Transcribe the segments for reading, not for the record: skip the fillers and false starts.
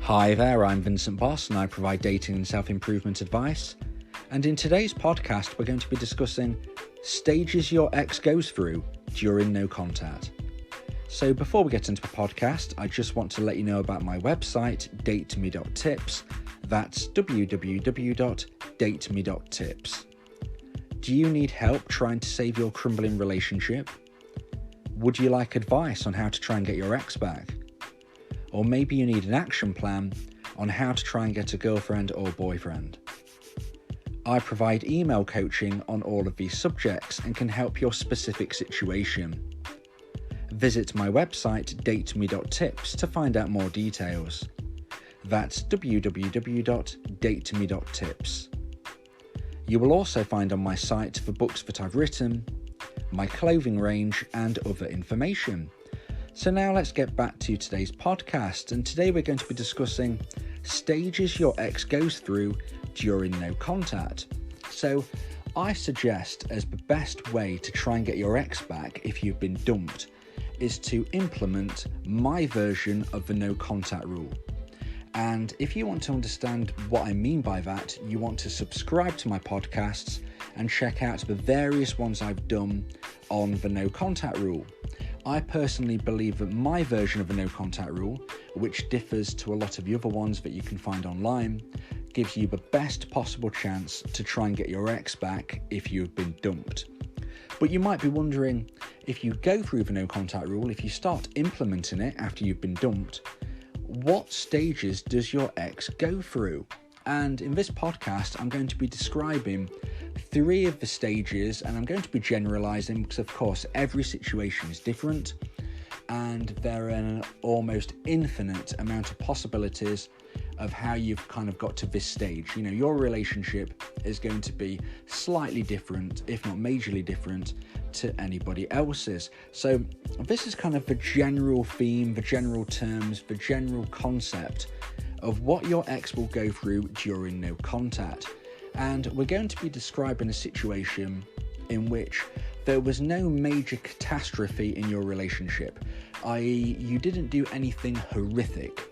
Hi there, I'm Vincent Boss and I provide dating and self-improvement advice. And in today's podcast, we're going to be discussing stages your ex goes through during no contact. So before we get into the podcast, I just want to let you know about my website, dateme.tips. That's www.dateme.tips. Do you need help trying to save your crumbling relationship? Would you like advice on how to try and get your ex back? Or maybe you need an action plan on how to try and get a girlfriend or boyfriend. I provide email coaching on all of these subjects and can help your specific situation. Visit my website dateme.tips to find out more details. That's www.dateme.tips. You will also find on my site the books that I've written, my clothing range and other information. So now let's get back to today's podcast, and today we're going to be discussing stages your ex goes through during no contact. So I suggest as the best way to try and get your ex back if you've been dumped is to implement my version of the no contact rule. And if you want to understand what I mean by that, you want to subscribe to my podcasts and check out the various ones I've done on the no contact rule. I personally believe that my version of the no contact rule, which differs to a lot of the other ones that you can find online, gives you the best possible chance to try and get your ex back if you've been dumped. But you might be wondering, if you go through the no contact rule, if you start implementing it after you've been dumped, what stages does your ex go through? And in this podcast, I'm going to be describing 3 of the stages, and I'm going to be generalizing because, of course, every situation is different and there are an almost infinite amount of possibilities of how you've kind of got to this stage. You know, your relationship is going to be slightly different, if not majorly different, to anybody else's. So this is kind of the general theme, the general terms, the general concept of what your ex will go through during no contact. And we're going to be describing a situation in which there was no major catastrophe in your relationship, i.e. you didn't do anything horrific.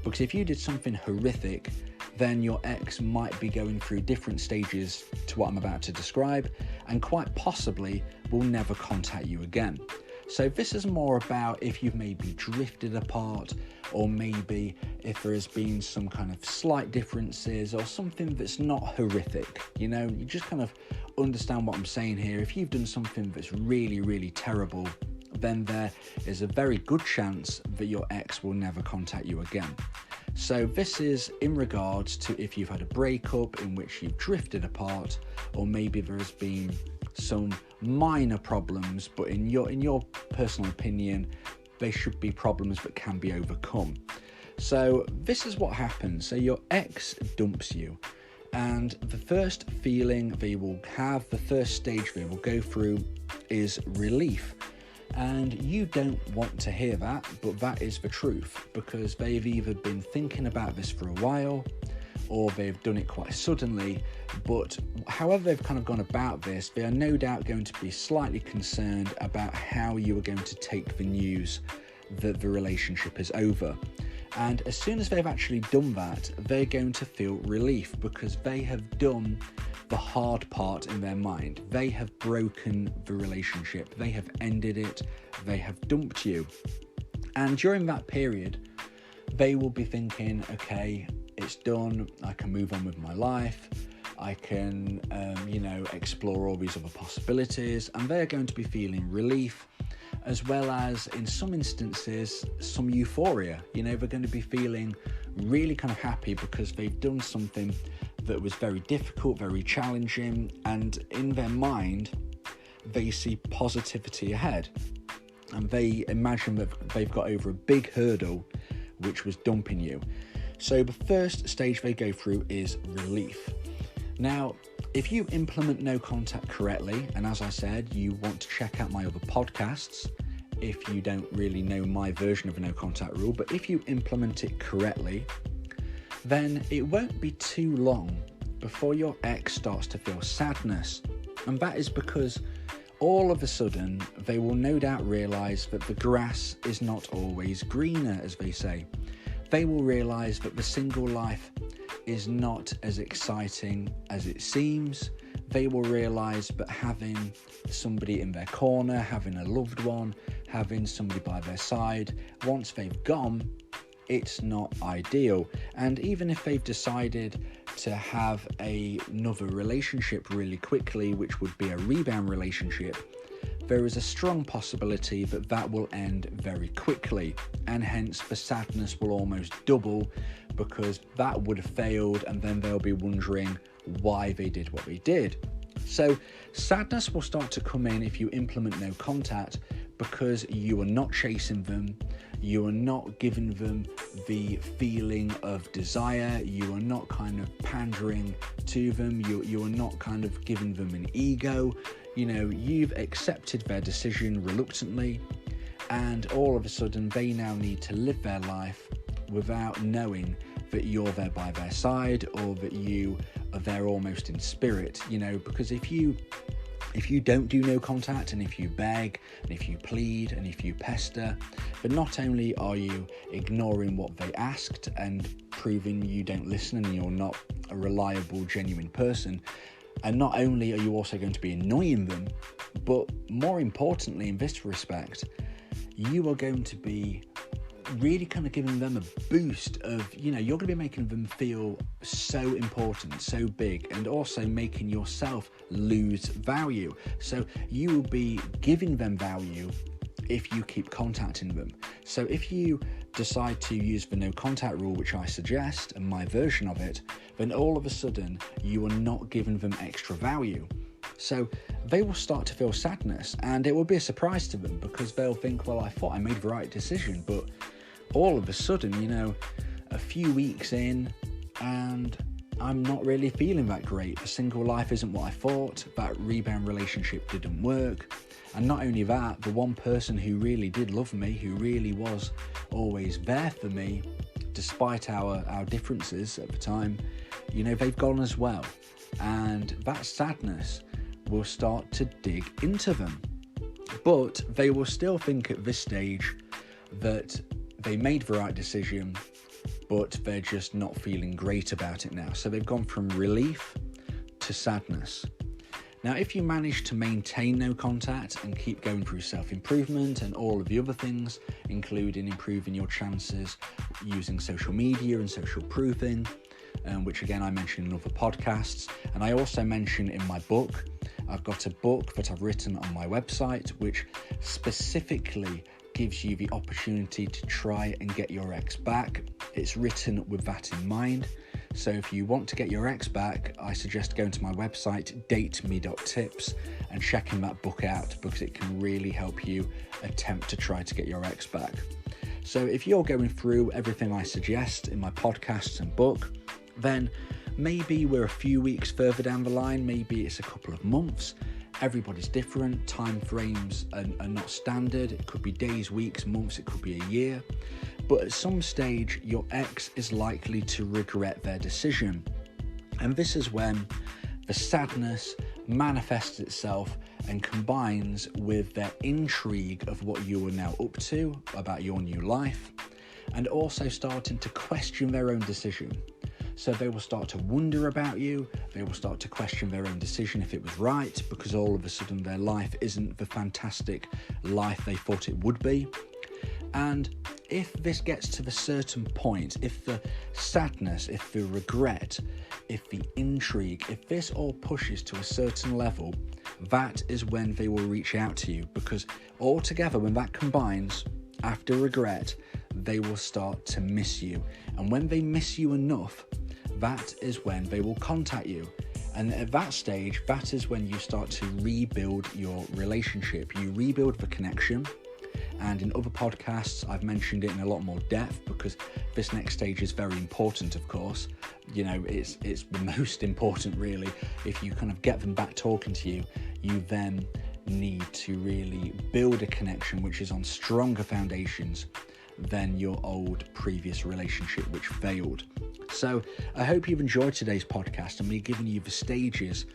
Because if you did something horrific, then your ex might be going through different stages to what I'm about to describe, and quite possibly will never contact you again. So this is more about if you've maybe drifted apart, or maybe if there has been some kind of slight differences or something that's not horrific. You know, you just kind of understand what I'm saying here. If you've done something that's really, really terrible, then there is a very good chance that your ex will never contact you again. So this is in regards to if you've had a breakup in which you've drifted apart, or maybe there has been some minor problems, but in your personal opinion, they should be problems that can be overcome. So this is what happens. So your ex dumps you, and the first feeling they will have, the first stage they will go through is relief. And you don't want to hear that, but that is the truth, because they've either been thinking about this for a while, or they've done it quite suddenly. But however they've kind of gone about this, they are no doubt going to be slightly concerned about how you are going to take the news that the relationship is over. And as soon as they've actually done that, they're going to feel relief, because they have done the hard part in their mind. They have broken the relationship. They have ended it. They have dumped you. And during that period, they will be thinking, okay, it's done. I can move on with my life. I can, explore all these other possibilities. And they're going to be feeling relief, as well as, in some instances, some euphoria. You know, they're going to be feeling really kind of happy because they've done something that was very difficult, very challenging, and in their mind, they see positivity ahead. And they imagine that they've got over a big hurdle, which was dumping you. So the first stage they go through is relief. Now, if you implement no contact correctly, and as I said, you want to check out my other podcasts if you don't really know my version of a no contact rule, but if you implement it correctly, then it won't be too long before your ex starts to feel sadness. And that is because all of a sudden they will no doubt realise that the grass is not always greener, as they say. they will realise that the single life is not as exciting as it seems. They will realise that having somebody in their corner, having a loved one, having somebody by their side, once they've gone, it's not ideal. And even if they've decided to have another relationship really quickly, which would be a rebound relationship, there is a strong possibility that that will end very quickly, and hence the sadness will almost double, because that would have failed, and then they'll be wondering why they did what they did. So sadness will start to come in if you implement no contact, because you are not chasing them, you are not giving them the feeling of desire, you are not kind of pandering to them, you are not kind of giving them an ego. You know, you've accepted their decision reluctantly, and all of a sudden they now need to live their life without knowing that you're there by their side, or that you are there almost in spirit, you know, because if you don't do no contact, and if you beg, and if you plead, and if you pester, then not only are you ignoring what they asked and proving you don't listen and you're not a reliable, genuine person, and not only are you also going to be annoying them, but more importantly in this respect, you are going to be really kind of giving them a boost of, you know, you're going to be making them feel so important, so big, and also making yourself lose value. So you will be giving them value if you keep contacting them. So if you decide to use the no contact rule, which I suggest, and my version of it, then all of a sudden you are not giving them extra value. So they will start to feel sadness, and it will be a surprise to them, because they'll think, well, I thought I made the right decision, but all of a sudden, you know, a few weeks in, and I'm not really feeling that great. The single life isn't what I thought. That rebound relationship didn't work. And not only that, the one person who really did love me, who really was always there for me, despite our differences at the time, you know, they've gone as well. And that sadness will start to dig into them. But they will still think at this stage that they made the right decision, but they're just not feeling great about it now. So they've gone from relief to sadness. Now, if you manage to maintain no contact and keep going through self-improvement and all of the other things, including improving your chances using social media and social proofing, which again I mentioned in other podcasts, and I also mention in my book. I've got a book that I've written on my website, which specifically gives you the opportunity to try and get your ex back. It's written with that in mind. So if you want to get your ex back, I suggest going to my website, dateme.tips, and checking that book out, because it can really help you attempt to try to get your ex back. So if you're going through everything I suggest in my podcasts and book, then maybe we're a few weeks further down the line, maybe it's a couple of months. Everybody's different, time frames are not standard. It could be days, weeks, months, it could be a year. But at some stage, your ex is likely to regret their decision. And this is when the sadness manifests itself and combines with their intrigue of what you are now up to, about your new life, and also starting to question their own decision. So they will start to wonder about you, they will start to question their own decision if it was right, because all of a sudden their life isn't the fantastic life they thought it would be. And if this gets to the certain point, if the sadness, if the regret, if the intrigue, if this all pushes to a certain level, that is when they will reach out to you, because altogether when that combines, after regret, they will start to miss you. And when they miss you enough, that is when they will contact you. And at that stage, that is when you start to rebuild your relationship. You rebuild the connection. And in other podcasts, I've mentioned it in a lot more depth, because this next stage is very important, of course. You know, it's the most important, really. If you kind of get them back talking to you, you then need to really build a connection which is on stronger foundations than your old previous relationship which failed. So I hope you've enjoyed today's podcast and me giving you the stages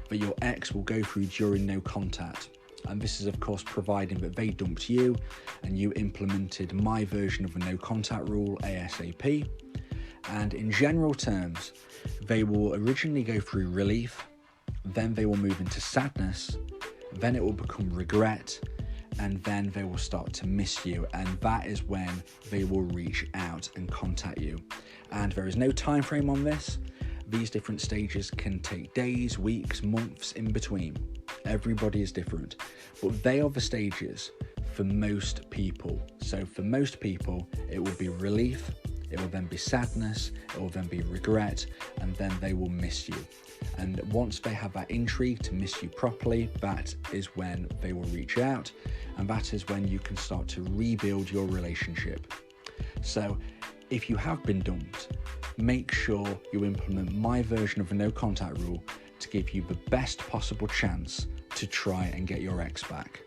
that your ex will go through during no contact. And this is of course providing that they dumped you and you implemented my version of a no contact rule ASAP. And in general terms, they will originally go through relief, then they will move into sadness, then it will become regret, and then they will start to miss you, and that is when they will reach out and contact you. And there is no time frame on this. These different stages can take days, weeks, months, in between. Everybody is different, but they are the stages for most people. So for most people, it will be relief, it will then be sadness, it will then be regret, and then they will miss you. And once they have that intrigue to miss you properly, that is when they will reach out, and that is when you can start to rebuild your relationship. So if you have been dumped, make sure you implement my version of a no contact rule to give you the best possible chance to try and get your ex back.